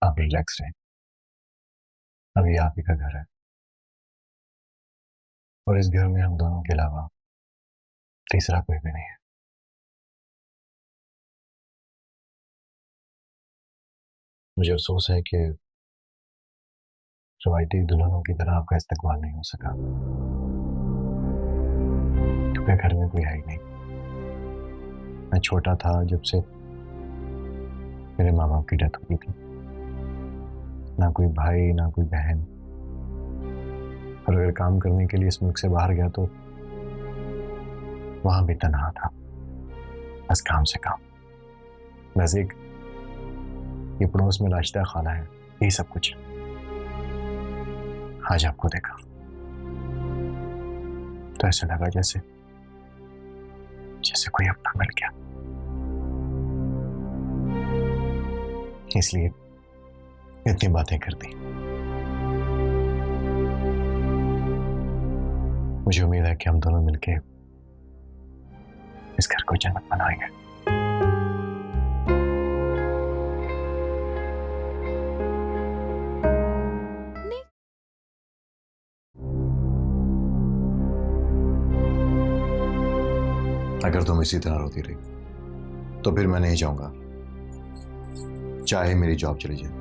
आप रिलैक्स रहें। अभी आप ही का घर है और इस घर में हम दोनों के अलावा तीसरा कोई भी नहीं है। मुझे अफसोस है कि रवायती दुल्हनों की तरह आपका इस्तकबाल नहीं हो सका, क्योंकि घर में कोई है ही नहीं। मैं छोटा था जब से मेरे माँ बाप की डेथ हुई थी। ना कोई भाई ना कोई बहन, और अगर काम करने के लिए इस मुल्क से बाहर गया तो वहां भी तनहा था, बस काम से काम। बस एक ये पड़ोस में लाशदा खाना है, यही सब कुछ। आज आपको देखा तो ऐसा लगा जैसे जैसे कोई अपना मिल गया। इसलिए इतनी बातें कर दी। मुझे उम्मीद है कि हम दोनों मिलके इस घर को जन्नत बनाएंगे। अगर तुम इसी तरह रोती रही तो फिर मैं नहीं जाऊंगा, चाहे मेरी जॉब चली जाए।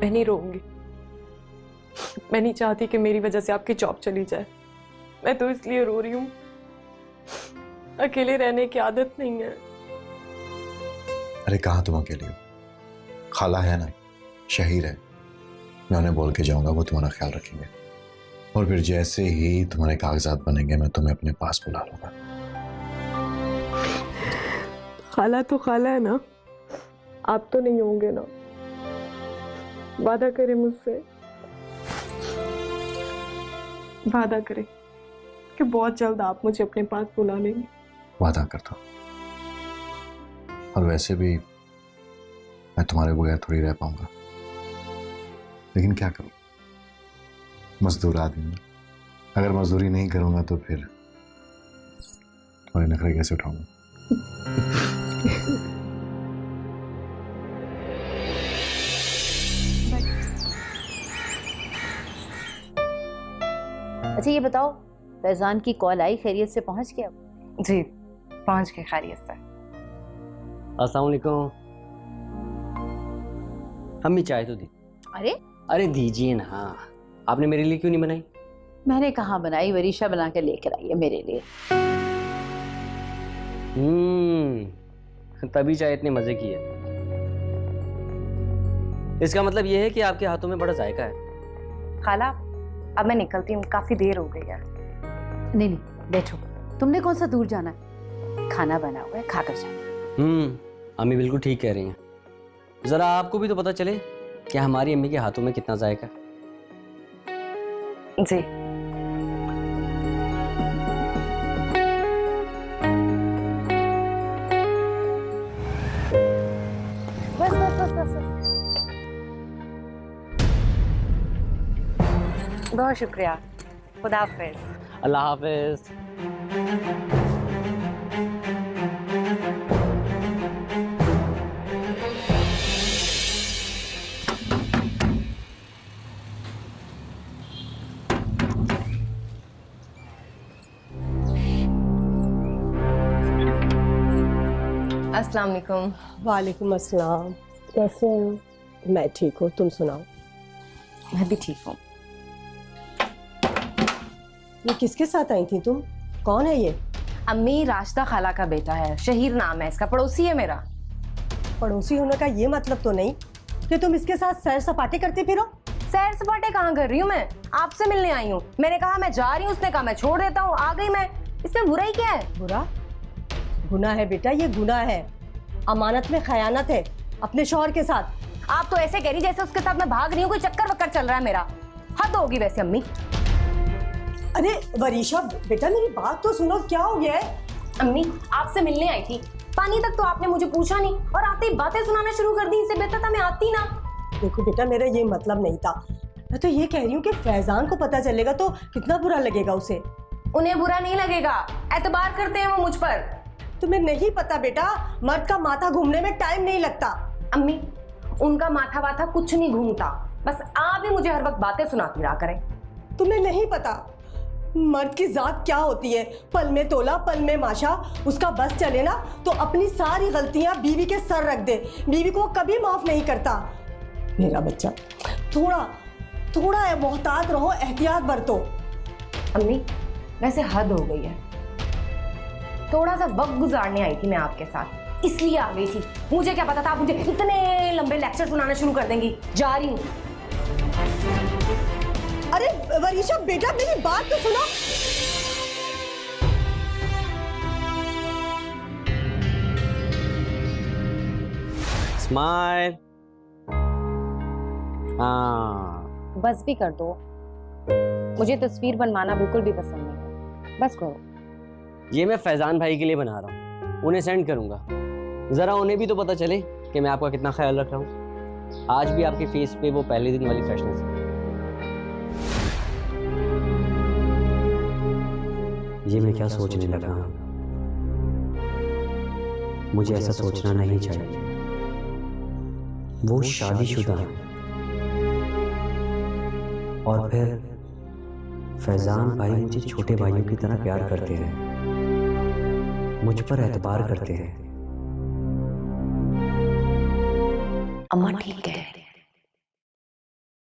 मैं नहीं रोऊंगी। मैं नहीं चाहती कि मेरी वजह से आपकी जॉब चली जाए। मैं तो इसलिए रो रही हूँ, अकेले रहने की आदत नहीं है। अरे कहाँ तुम अकेली हो? खाला है ना, शहीर है। मैं उन्हें बोल के जाऊंगा, वो तुम्हारा ख्याल रखेंगे। और फिर जैसे ही तुम्हारे कागजात बनेंगे मैं तुम्हें अपने पास बुला लूंगा। खाला तो खाला है ना, आप तो नहीं होंगे ना? वादा करें मुझसे, वादा करें कि बहुत जल्द आप मुझे अपने पास बुला लेंगे। वादा करता हूं। और वैसे भी मैं तुम्हारे बगैर थोड़ी रह पाऊंगा, लेकिन क्या करूं, मजदूर आदमी हूं। अगर मजदूरी नहीं करूंगा तो फिर तुम्हारे नखरे कैसे उठाऊंगा? अच्छा ये बताओ, फैजान की कॉल आई, खैरियत से पहुंच गया? जी पहुंच गए खैरियत से। अस्सलाम वालेकुम। अम्मी चाय तो दी। अरे दीजिए ना, आपने मेरे लिए क्यों नहीं बनाई? मैंने कहाँ बनाई, वरीशा बना के लेकर आई है मेरे लिए। तभी चाय इतने मजे की है। इसका मतलब यह है कि आपके हाथों में बड़ा जायका है। खाला अब मैं निकलती हूँ, काफी देर हो गई है। नहीं नहीं बैठो, तुमने कौन सा दूर जाना है, खाना बना हुआ है, खाकर जाना। अम्मी बिल्कुल ठीक कह रही हैं। जरा आपको भी तो पता चले कि हमारी अम्मी के हाथों में कितना जायका है। जी बस बस बस बस, बस। बहुत शुक्रिया, खुदा हाफिज। अल्लाह हाफिज। अस्सलाम वालेकुम। वालेकुम अस्सलाम। कैसे हो? मैं ठीक हूँ, तुम सुनाओ। मैं भी ठीक हूँ। ये किसके साथ आई थी तुम? कौन है ये? अम्मी राशिदा खाला का बेटा है, शहीर नाम है इसका, पड़ोसी है मेरा। पड़ोसी होने का ये मतलब तो नहीं कि तुम इसके साथ सैर सपाटे करती फिरो? सैर सपाटे कहाँ कर रही हूँ मैं, आपसे मिलने आई हूँ। मैंने कहा मैं जा रही हूँ, उसने कहा मैं छोड़ देता हूँ, आ गई मैं। इसमें बुराई क्या है? बुरा? गुनाह है बेटा, ये गुनाह है। अमानत में खयानत है अपने शौहर के साथ। आप तो ऐसे कह रही जैसे उसके साथ मैं भाग रही हूँ, कोई चक्कर वक्कर चल रहा है मेरा। हद होगी वैसे अम्मी। अरे वरीशा बेटा मेरी बात तो सुनो, क्या हो गया है? अम्मी आपसे मिलने आई थी, पानी तक तो आपने मुझे पूछा नहीं और आते ही बातें सुनाना शुरू कर दी। इससे बेहतर था मैं आती ना। देखो बेटा मेरा ये मतलब नहीं था, मैं तो ये कह रही हूँ कि फैजान को पता चलेगा तो कितना बुरा लगेगा उसे। उन्हें बुरा नहीं लगेगा, एतबार करते हैं वो मुझ पर। तुम्हें नहीं पता बेटा, मर्द का माथा घूमने में टाइम नहीं लगता। अम्मी, उनका माथा वाथा कुछ नहीं घूमता, बस आप ही मुझे हर वक्त बातें सुनाती रहा करें। तुम्हें नहीं पता मर्द की जात क्या होती है, पल में तोला पल में माशा। उसका बस चले ना तो अपनी सारी गलतियां बीवी के सर रख दे, बीवी को कभी माफ नहीं करता। मेरा बच्चा थोड़ा मोहतात रहो, एहतियात बरतो। अम्मी, वैसे हद हो गई है, थोड़ा सा वक्त गुजारने आई थी मैं आपके साथ, इसलिए आ गई थी। मुझे क्या पता था आप मुझे इतने लंबे लेक्चर सुनाना शुरू कर देंगी। जा रही हूँ। अरे वरीशा बेटा, मेरी बात तो सुनो। स्माइल। हाँ, बस भी कर दो, मुझे तस्वीर बनवाना बिल्कुल भी पसंद नहीं, बस करो। ये मैं फैजान भाई के लिए बना रहा हूँ, उन्हें सेंड करूंगा। जरा उन्हें भी तो पता चले कि मैं आपका कितना ख्याल रख रहा हूँ। आज भी आपके फेस पे वो पहले दिन वाली फ्रेशनेस है। ये मैं क्या सोचने लगा हूँ, मुझे ऐसा सोचना नहीं चाहिए। वो शादीशुदा है और फिर फैजान भाई मुझे छोटे भाइयों की तरह प्यार करते हैं, मुझ पर एतबार करते हैं। अम्मा ठीक है,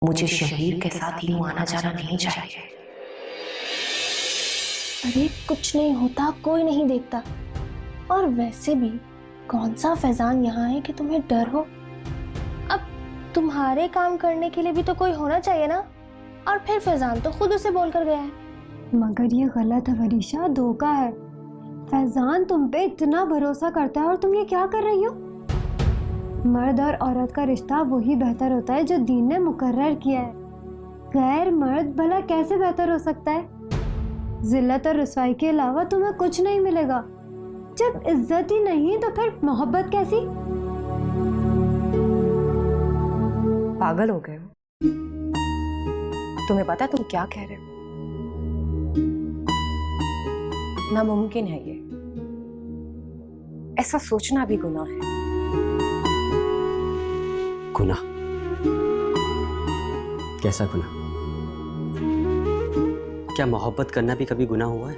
मुझे शहीर के साथ यूं आना जाना नहीं चाहिए। अरे कुछ नहीं होता, कोई नहीं देखता। और वैसे भी कौन सा फैजान यहाँ है कि तुम्हें डर हो। अब तुम्हारे काम करने के लिए भी तो कोई होना चाहिए ना। और फिर फैजान तो खुद उसे बोल कर गया है। मगर ये गलत है वरीशा, धोखा है। फैजान तुम पे इतना भरोसा करता है और तुम ये क्या कर रही हो। मर्द और औरत का रिश्ता वही बेहतर होता है जो दीन ने मुकर्रर किया है। गैर मर्द भला कैसे बेहतर हो सकता है। जिल्लत और रुसवाई के अलावा तुम्हें कुछ नहीं मिलेगा। जब इज्जत ही नहीं तो फिर मोहब्बत कैसी। पागल हो गए हो? तुम्हें पता तुम क्या कह रहे हो? नामुमकिन है ये, ऐसा सोचना भी गुनाह है। गुनाह? कैसा गुनाह? क्या मोहब्बत करना भी कभी गुनाह हुआ है?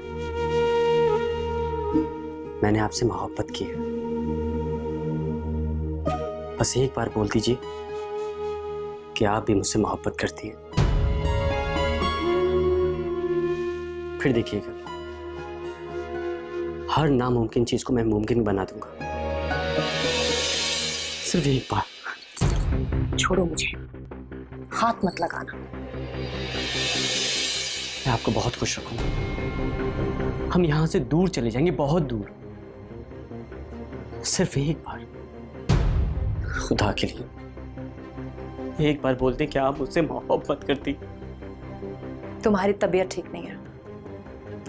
मैंने आपसे मोहब्बत की है, बस एक बार बोल दीजिए कि आप भी मुझसे मोहब्बत करती हैं। फिर देखिएगा, हर नामुमकिन चीज को मैं मुमकिन बना दूंगा। सिर्फ एक बार। छोड़ो मुझे, हाथ मत लगाना। मैं आपको बहुत खुश रखूंगा। हम यहां से दूर चले जाएंगे, बहुत दूर। सिर्फ एक बार, खुदा के लिए एक बार बोलते कि आप मुझसे मोहब्बत करती। तुम्हारी तबीयत ठीक नहीं है,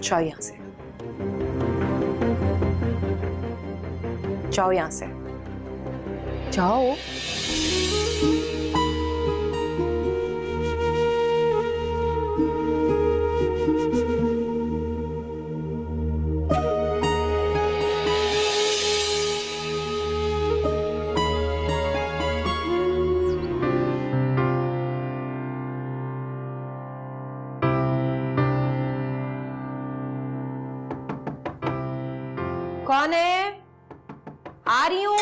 जाओ यहां से, जाओ यहां से, जाओ। कौन है? आ रही हूं।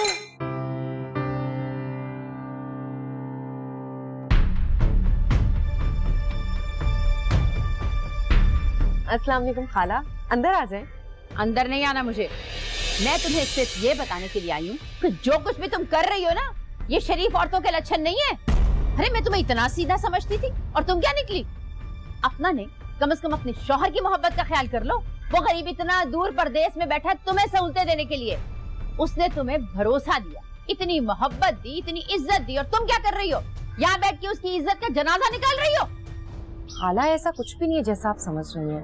अस्सलाम वालेकुम खाला, अंदर आ जाए। अंदर नहीं आना मुझे। मैं तुम्हें सिर्फ ये बताने के लिए आई हूँ कि जो कुछ भी तुम कर रही हो ना, ये शरीफ औरतों के लक्षण नहीं है। अरे मैं तुम्हें इतना सीधा समझती थी और तुम क्या निकली। अपना नहीं, कम से कम अपने शौहर की मोहब्बत का ख्याल कर लो। वो गरीब इतना दूर परदेश में बैठा तुम्हें सहूलतें देने के लिए। उसने तुम्हें भरोसा दिया, इतनी मोहब्बत दी, इतनी इज्जत दी, और तुम क्या कर रही हो? यहाँ बैठ के उसकी इज्जत का जनाजा निकाल रही हो। खाला, ऐसा कुछ भी नहीं है जैसा आप समझ रही हैं।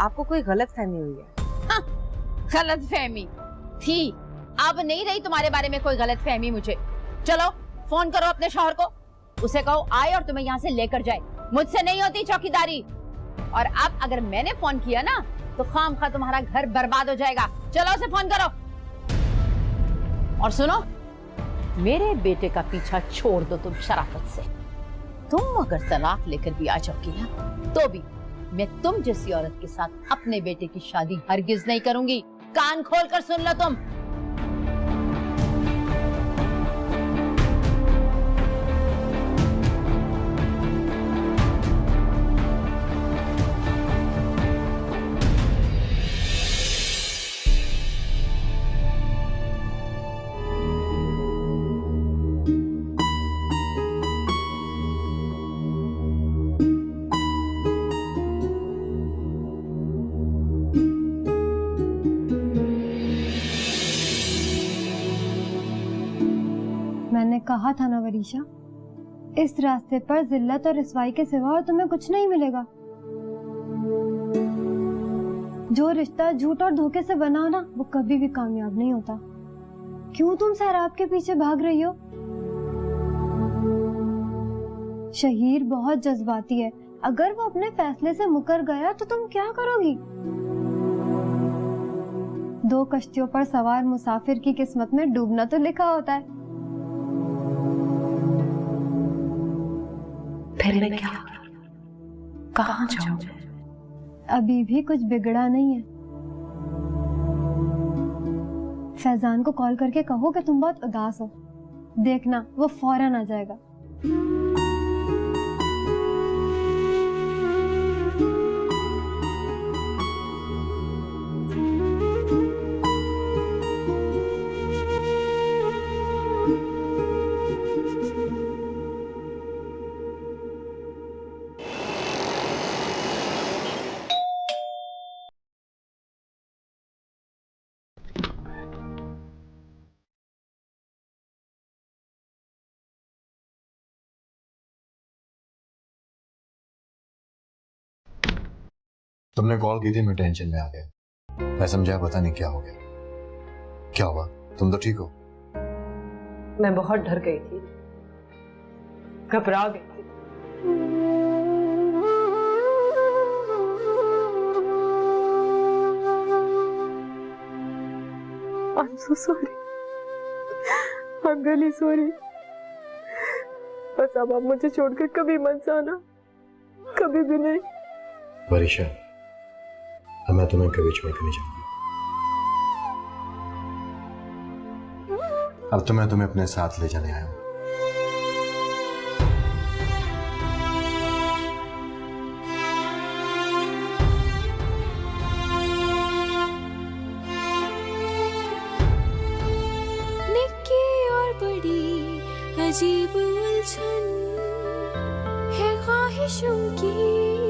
आपको कोई गलत फहमी हुई है। हाँ, गलत फहमी थी, अब नहीं रही तुम्हारे बारे में कोई गलत फहमी मुझे। चलो फोन करो अपने शौहर को, उसे कहो आए और तुम्हें यहाँ से लेकर जाए। मुझसे नहीं होती चौकीदारी। और अब अगर मैंने फोन किया ना तो खामखा तुम्हारा घर बर्बाद हो जाएगा। चलो उसे फोन करो। और सुनो, मेरे बेटे का पीछा छोड़ दो तुम शराफत से। तुम अगर तलाक लेकर भी आ जाओगी ना तो भी मैं तुम जैसी औरत के साथ अपने बेटे की शादी हरगिज नहीं करूंगी। कान खोल कर सुन लो तुम। मैंने कहा था ना वरीशा, इस रास्ते पर जिल्लत और रिसवाई के सिवा और तुम्हें कुछ नहीं मिलेगा। जो रिश्ता झूठ और धोखे से बना ना वो कभी भी कामयाब नहीं होता। क्यों तुम सहराब के पीछे भाग रही हो? शहीर बहुत जज्बाती है, अगर वो अपने फैसले से मुकर गया तो तुम क्या करोगी? दो कश्तियों पर सवार मुसाफिर की किस्मत में डूबना तो लिखा होता है। फिर मैं क्या कहाँ जाऊं? अभी भी कुछ बिगड़ा नहीं है। फैजान को कॉल करके कहो कि तुम बहुत उदास हो, देखना वो फौरन आ जाएगा। तुमने कॉल की थी, मैं टेंशन में आ गया। मैं समझा पता नहीं क्या हो गया। क्या हुआ? तुम तो ठीक हो? मैं बहुत डर गई थी, घबरा गई थी। I'm so sorry. I'm really sorry. बस अब आप मुझे छोड़कर कभी मत जाना, कभी भी नहीं। वरीशा, अब मैं तुम्हें कभी छोड़कर नहीं जाऊंगा। अब तो मैं तुम्हें अपने साथ ले जाने आया हूं। निक्की और बड़ी अजीब उलझन है ख्वाहिशों की।